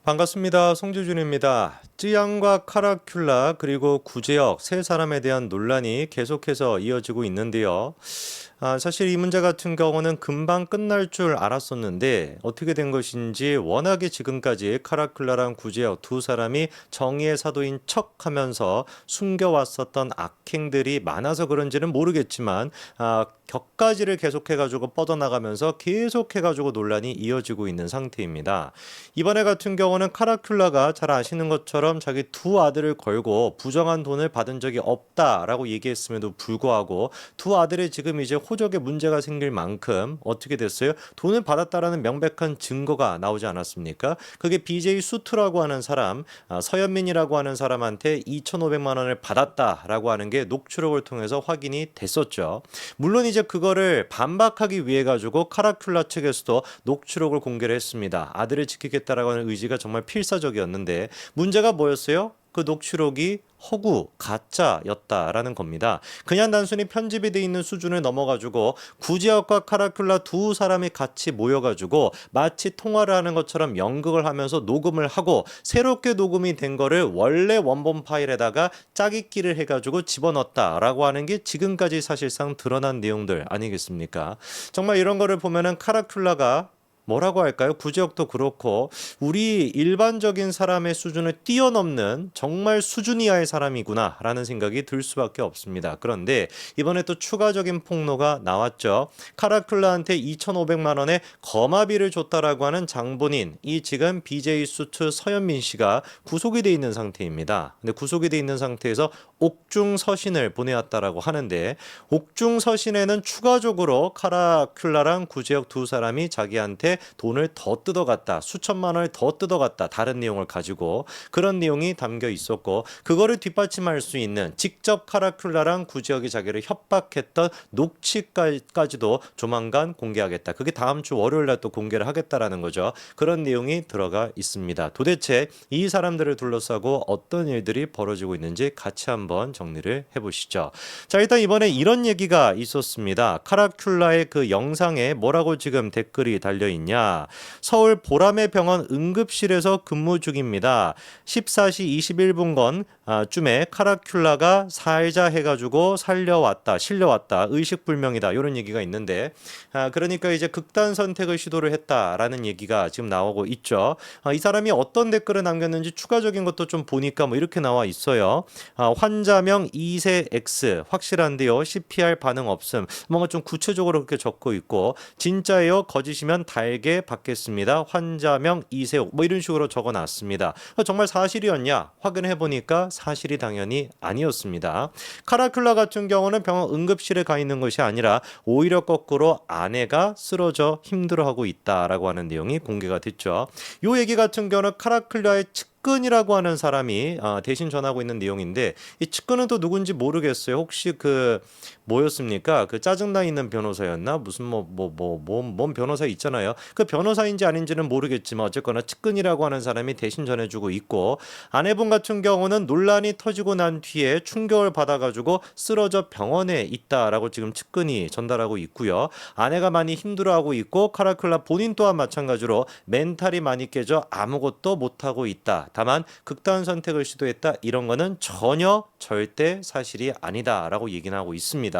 반갑습니다. 송재준입니다. 쯔양과 카라큘라 그리고 구제역 세 사람에 대한 논란이 계속해서 이어지고 있는데요. 사실 이 문제 같은 경우는 금방 끝날 줄 알았었는데 어떻게 된 것인지 워낙에 지금까지 카라큘라랑 구제역 두 사람이 정의의 사도인 척하면서 숨겨왔었던 악행들이 많아서 그런지는 모르겠지만 격가지를 계속해가지고 뻗어나가면서 계속해가지고 논란이 이어지고 있는 상태입니다. 이번에 같은 경우는 카라큘라가 잘 아시는 것처럼 자기 두 아들을 걸고 부정한 돈을 받은 적이 없다라고 얘기했음에도 불구하고 두 아들이 지금 이제 호적에 문제가 생길 만큼 어떻게 됐어요? 돈을 받았다라는 명백한 증거가 나오지 않았습니까? 그게 BJ 수트라고 하는 사람, 서현민이라고 하는 사람한테 2,500만 원을 받았다라고 하는 게 녹취록을 통해서 확인이 됐었죠. 물론 이제 그거를 반박하기 위해 가지고 카라큘라 측에서도 녹취록을 공개를 했습니다. 아들을 지키겠다라고 하는 의지가 정말 필사적이었는데 문제가 뭐였어요? 그 녹취록이 허구, 가짜였다라는 겁니다. 그냥 단순히 편집이 돼 있는 수준을 넘어가지고 구지혁과 카라큘라 두 사람이 같이 모여가지고 마치 통화를 하는 것처럼 연극을 하면서 녹음을 하고 새롭게 녹음이 된 거를 원래 원본 파일에다가 짜깁기를 해가지고 집어넣었다라고 하는 게 지금까지 사실상 드러난 내용들 아니겠습니까? 정말 이런 거를 보면은 카라큘라가 뭐라고 할까요? 구제역도 그렇고 우리 일반적인 사람의 수준을 뛰어넘는 정말 수준 이하의 사람이구나 라는 생각이 들 수밖에 없습니다. 그런데 이번에 또 추가적인 폭로가 나왔죠. 카라큘라한테 2,500만 원의 거마비를 줬다라고 하는 장본인, 이 지금 BJ 수트 서현민 씨가 구속이 돼 있는 상태입니다. 근데 구속이 돼 있는 상태에서 옥중 서신을 보내왔다라고 하는데, 옥중 서신에는 추가적으로 카라큘라랑 구제역 두 사람이 자기한테 돈을 더 뜯어갔다, 수천만 원을 더 뜯어갔다, 다른 내용을 가지고 그런 내용이 담겨 있었고, 그거를 뒷받침할 수 있는 직접 카라큘라랑 구제역이 자기를 협박했던 녹취까지도 조만간 공개하겠다. 그게 다음 주 월요일 날 또 공개를 하겠다라는 거죠. 그런 내용이 들어가 있습니다. 도대체 이 사람들을 둘러싸고 어떤 일들이 벌어지고 있는지 같이 한번 정리를 해보시죠. 자, 일단 이번에 이런 얘기가 있었습니다. 카라큘라의 그 영상에 뭐라고 지금 댓글이 달려 있냐? 서울 보라매 병원 응급실에서 근무 중입니다. 14시 21분건 쯤에 카라큘라가 살자 해가지고 실려왔다, 의식불명이다, 이런 얘기가 있는데, 그러니까 이제 극단 선택을 시도를 했다라는 얘기가 지금 나오고 있죠. 이 사람이 어떤 댓글을 남겼는지 추가적인 것도 좀 보니까 뭐 이렇게 나와 있어요. 환자명 2세 X 확실한데요. CPR 반응 없음. 뭔가 좀 구체적으로 그렇게 적고 있고, 진짜예요. 거짓이면 달게 받겠습니다. 환자명 2세 뭐 이런 식으로 적어놨습니다. 정말 사실이었냐? 확인해 보니까 사실이 당연히 아니었습니다. 카라큘라 같은 경우는 병원 응급실에 가 있는 것이 아니라 오히려 거꾸로 아내가 쓰러져 힘들어하고 있다라고 하는 내용이 공개가 됐죠. 이 얘기 같은 경우는 카라큘라의 측근이라고 하는 사람이 대신 전하고 있는 내용인데, 이 측근은 또 누군지 모르겠어요. 혹시 그 뭐였습니까? 그 짜증나 있는 변호사였나? 무슨 뭔 변호사 있잖아요. 그 변호사인지 아닌지는 모르겠지만 어쨌거나 측근이라고 하는 사람이 대신 전해주고 있고, 아내분 같은 경우는 논란이 터지고 난 뒤에 충격을 받아가지고 쓰러져 병원에 있다라고 지금 측근이 전달하고 있고요. 아내가 많이 힘들어하고 있고, 카라큘라 본인 또한 마찬가지로 멘탈이 많이 깨져 아무것도 못하고 있다. 다만 극단 선택을 시도했다, 이런 거는 전혀 절대 사실이 아니다라고 얘기는 하고 있습니다.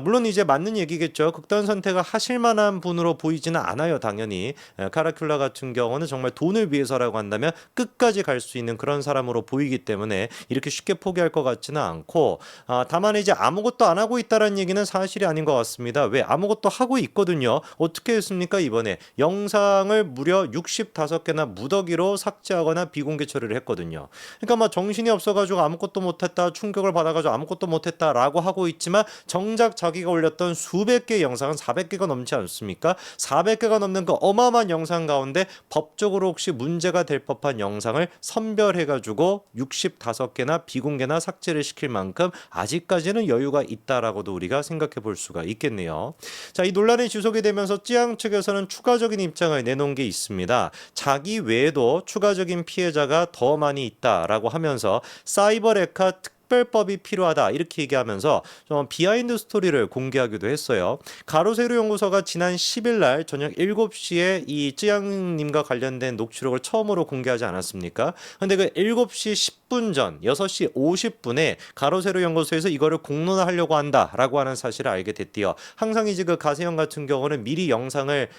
물론 이제 맞는 얘기겠죠. 극단 선택을 하실 만한 분으로 보이지는 않아요, 당연히. 카라큘라 같은 경우는 정말 돈을 위해서라고 한다면 끝까지 갈 수 있는 그런 사람으로 보이기 때문에 이렇게 쉽게 포기할 것 같지는 않고, 다만 이제 아무것도 안 하고 있다는 얘기는 사실이 아닌 것 같습니다. 왜? 아무것도 하고 있거든요. 어떻게 했습니까? 이번에 영상을 무려 65개나 무더기로 삭제하거나 비공개 처리를 했거든요. 그러니까 막 정신이 없어가지고 아무것도 못했다, 충격을 받아가지고 아무것도 못했다라고 하고 있지만, 정작 자기가 올렸던 수백 개의 영상은 400개가 넘지 않습니까? 400개가 넘는 그 어마어마한 영상 가운데 법적으로 혹시 문제가 될 법한 영상을 선별해가지고 65개나 비공개나 삭제를 시킬 만큼 아직까지는 여유가 있다라고도 우리가 생각해 볼 수가 있겠네요. 자, 이 논란이 지속이 되면서 찌양 측에서는 추가적인 입장을 내놓은 게 있습니다. 자기 외에도 추가적인 피해자가 더 많이 있다라고 하면서 사이버레카 특별법이 필요하다 이렇게 얘기하면서 좀 비하인드 스토리를 공개하기도 했어요. 가로세로 연구소가 지난 10일 날 저녁 7시에 이 쯔양님과 관련된 녹취록을 처음으로 공개하지 않았습니까? 근데 그 7시 10분 전 6시 50분에 가로세로 연구소에서 이거를 공론화하려고 한다라고 하는 사실을 알게 됐대요. 항상 이제 그 가세형 같은 경우는 미리 영상을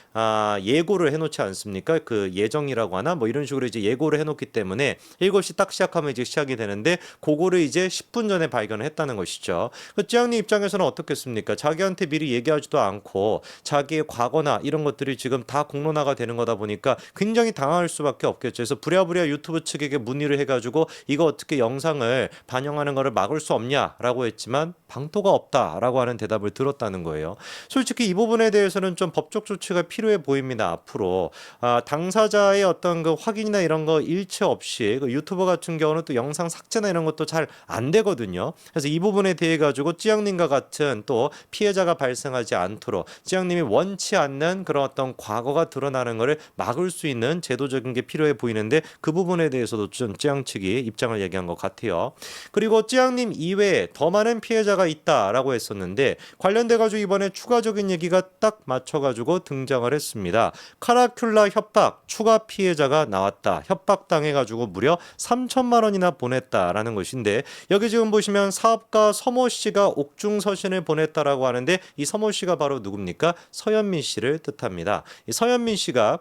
예고를 해놓지 않습니까? 그 예정이라고 하나 뭐 이런 식으로 이제 예고를 해놓기 때문에 7시 딱 시작하면 이제 시작이 되는데 그거를 이제 10분 전에 발견을 했다는 것이죠. 그 찌양님 입장에서는 어떻겠습니까? 자기한테 미리 얘기하지도 않고 자기의 과거나 이런 것들이 지금 다 공론화가 되는 거다 보니까 굉장히 당황할 수밖에 없겠죠. 그래서 부랴부랴 유튜브 측에게 문의를 해가지고 이거 어떻게 영상을 반영하는 거를 막을 수 없냐라고 했지만 방토가 없다라고 하는 대답을 들었다는 거예요. 솔직히 이 부분에 대해서는 좀 법적 조치가 필요해 보입니다. 앞으로 당사자의 어떤 그 확인이나 이런 거 일체 없이 그 유튜버 같은 경우는 또 영상 삭제나 이런 것도 잘 안 되거든요. 그래서 이 부분에 대해 가지고 찌양님과 같은 또 피해자가 발생하지 않도록 찌양님이 원치 않는 그런 어떤 과거가 드러나는 것을 막을 수 있는 제도적인 게 필요해 보이는데 그 부분에 대해서도 좀 찌양 측이 입장을 얘기한 것 같아요. 그리고 찌양님 이외에 더 많은 피해자가 있다라고 했었는데 관련돼 가지고 이번에 추가적인 얘기가 딱 맞춰 가지고 등장을 했습니다. 카라큘라 협박 추가 피해자가 나왔다. 협박당해 가지고 무려 3천만 원이나 보냈다라는 것인데 여기 지금 보시면 사업가 서모 씨가 옥중 서신을 보냈다라고 하는데 이 서모 씨가 바로 누굽니까? 서현민 씨를 뜻합니다. 이 서현민 씨가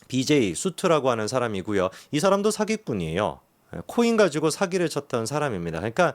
BJ 수트라고 하는 사람이고요. 이 사람도 사기꾼이에요. 코인 가지고 사기를 쳤던 사람입니다. 그러니까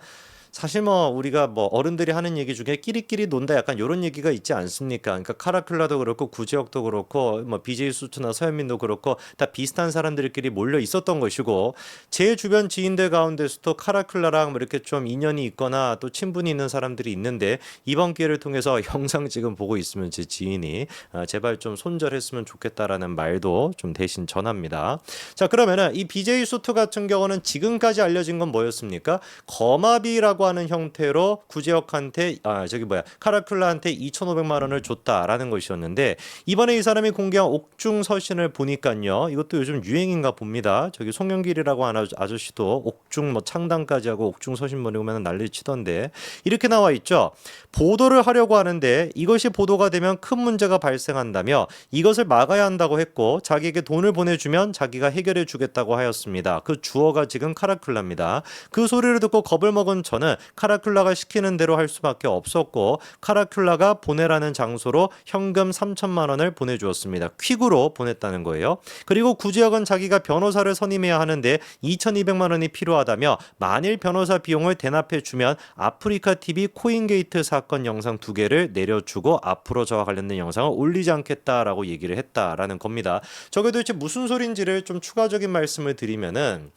사실 뭐 우리가 뭐 어른들이 하는 얘기 중에 끼리끼리 논다 약간 이런 얘기가 있지 않습니까? 그러니까 카라큘라도 그렇고 구지혁도 그렇고 뭐 BJ 수트나 서현민도 그렇고 다 비슷한 사람들끼리 몰려 있었던 것이고 제 주변 지인들 가운데서도 카라큘라랑 뭐 이렇게 좀 인연이 있거나 또 친분이 있는 사람들이 있는데 이번 기회를 통해서 영상 지금 보고 있으면 제 지인이 제발 좀 손절했으면 좋겠다라는 말도 좀 대신 전합니다. 자, 그러면은 이 BJ 수트 같은 경우는 지금까지 알려진 건 뭐였습니까? 거마비라고 하는 형태로 구제혁한테 카라큘라한테 2,500만 원을 줬다라는 것이었는데 이번에 이 사람이 공개한 옥중 서신을 보니까요. 이것도 요즘 유행인가 봅니다. 저기 송영길이라고 하는 아저씨도 옥중 뭐 창당까지 하고 옥중 서신 보내면 난리 치던데 이렇게 나와 있죠. 보도를 하려고 하는데 이것이 보도가 되면 큰 문제가 발생한다며 이것을 막아야 한다고 했고 자기에게 돈을 보내주면 자기가 해결해 주겠다고 하였습니다. 그 주어가 지금 카라큘라입니다. 그 소리를 듣고 겁을 먹은 저는 카라큘라가 시키는 대로 할 수밖에 없었고 카라큘라가 보내라는 장소로 현금 3천만 원을 보내주었습니다. 퀵으로 보냈다는 거예요. 그리고 구지혁은 자기가 변호사를 선임해야 하는데 2,200만 원이 필요하다며 만일 변호사 비용을 대납해 주면 아프리카 TV 코인게이트 사건 영상 2개를 내려주고 앞으로 저와 관련된 영상을 올리지 않겠다라고 얘기를 했다라는 겁니다. 저게 도대체 무슨 소린지를 좀 추가적인 말씀을 드리면은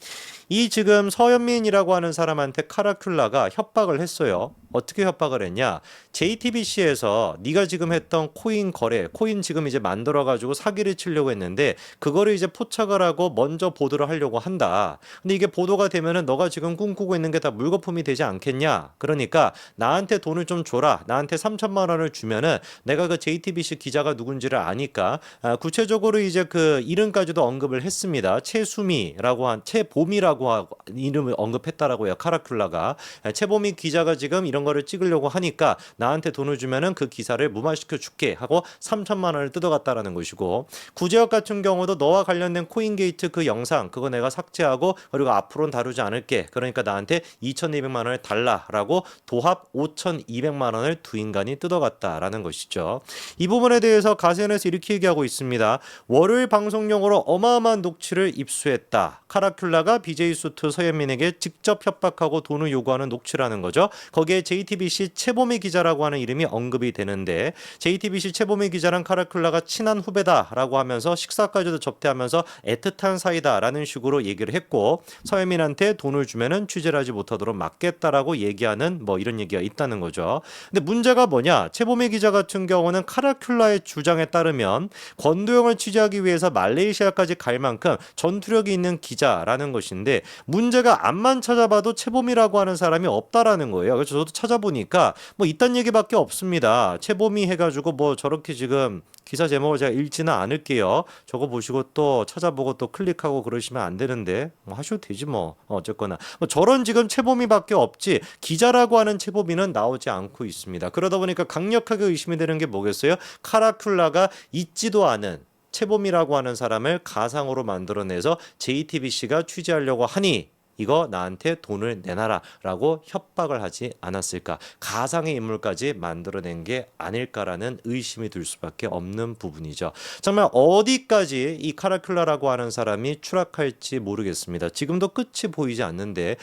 이 지금 서현민이라고 하는 사람한테 카라큘라가 협박을 했어요. 어떻게 협박을 했냐? JTBC에서 네가 지금 했던 코인 거래, 코인 지금 이제 만들어가지고 사기를 치려고 했는데 그거를 이제 포착을 하고 먼저 보도를 하려고 한다. 근데 이게 보도가 되면은 너가 지금 꿈꾸고 있는 게 다 물거품이 되지 않겠냐? 그러니까 나한테 돈을 좀 줘라. 나한테 3천만 원을 주면은 내가 그 JTBC 기자가 누군지를 아니까 구체적으로 이제 그 이름까지도 언급을 했습니다. 최봄이라고 하고 이름을 언급했다라고 해요. 카라큘라가 최봄이 기자가 지금 이런 거를 찍으려고 하니까 나한테 돈을 주면은 그 기사를 무마시켜 줄게 하고 3천만 원을 뜯어갔다라는 것이고 구제혁 같은 경우도 너와 관련된 코인게이트 그 영상 그거 내가 삭제하고 그리고 앞으로는 다루지 않을게. 그러니까 나한테 2,200만 원을 달라라고 도합 5,200만 원을 두 인간이 뜯어갔다라는 것이죠. 이 부분에 대해서 가세현에서 이렇게 얘기하고 있습니다. 월요일 방송용으로 어마어마한 녹취를 입수했다. 카라큘라가 BJ 수트 서현민에게 직접 협박하고 돈을 요구하는 녹취라는 거죠. 거기에 JTBC 최보미 기자라고 하는 이름이 언급이 되는데 JTBC 최보미 기자랑 카라큘라가 친한 후배다라고 하면서 식사까지도 접대하면서 애틋한 사이다라는 식으로 얘기를 했고 서현민한테 돈을 주면은 취재를 하지 못하도록 막겠다라고 얘기하는 뭐 이런 얘기가 있다는 거죠. 근데 문제가 뭐냐? 최보미 기자 같은 경우는 카라큘라의 주장에 따르면 권도영을 취재하기 위해서 말레이시아까지 갈 만큼 전투력이 있는 기자라는 것인데 있는데 문제가 앞만 찾아봐도 최범이라고 하는 사람이 없다라는 거예요. 그래서 저도 찾아보니까 뭐 이딴 얘기밖에 없습니다. 최범이 해가지고 뭐 저렇게 지금 기사 제목을 제가 읽지는 않을게요. 저거 보시고 또 찾아보고 또 클릭하고 그러시면 안 되는데 뭐 하셔도 되지 뭐. 어쨌거나 뭐 저런 지금 최범이밖에 없지 기자라고 하는 최범이는 나오지 않고 있습니다. 그러다 보니까 강력하게 의심이 되는 게 뭐겠어요? 카라큘라가 있지도 않은 최범이라고 하는 사람을 가상으로 만들어내서 JTBC가 취재하려고 하니 이거 나한테 돈을 내놔라 라고 협박을 하지 않았을까. 가상의 인물까지 만들어낸 게 아닐까라는 의심이 들 수밖에 없는 부분이죠. 정말 어디까지 이 카라큘라라고 하는 사람이 추락할지 모르겠습니다. 지금도 끝이 보이지 않는데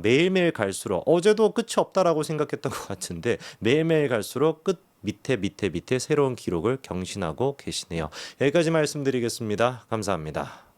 매일매일 갈수록 어제도 끝이 없다라고 생각했던 것 같은데 매일매일 갈수록 끝 밑에 새로운 기록을 경신하고 계시네요. 여기까지 말씀드리겠습니다. 감사합니다.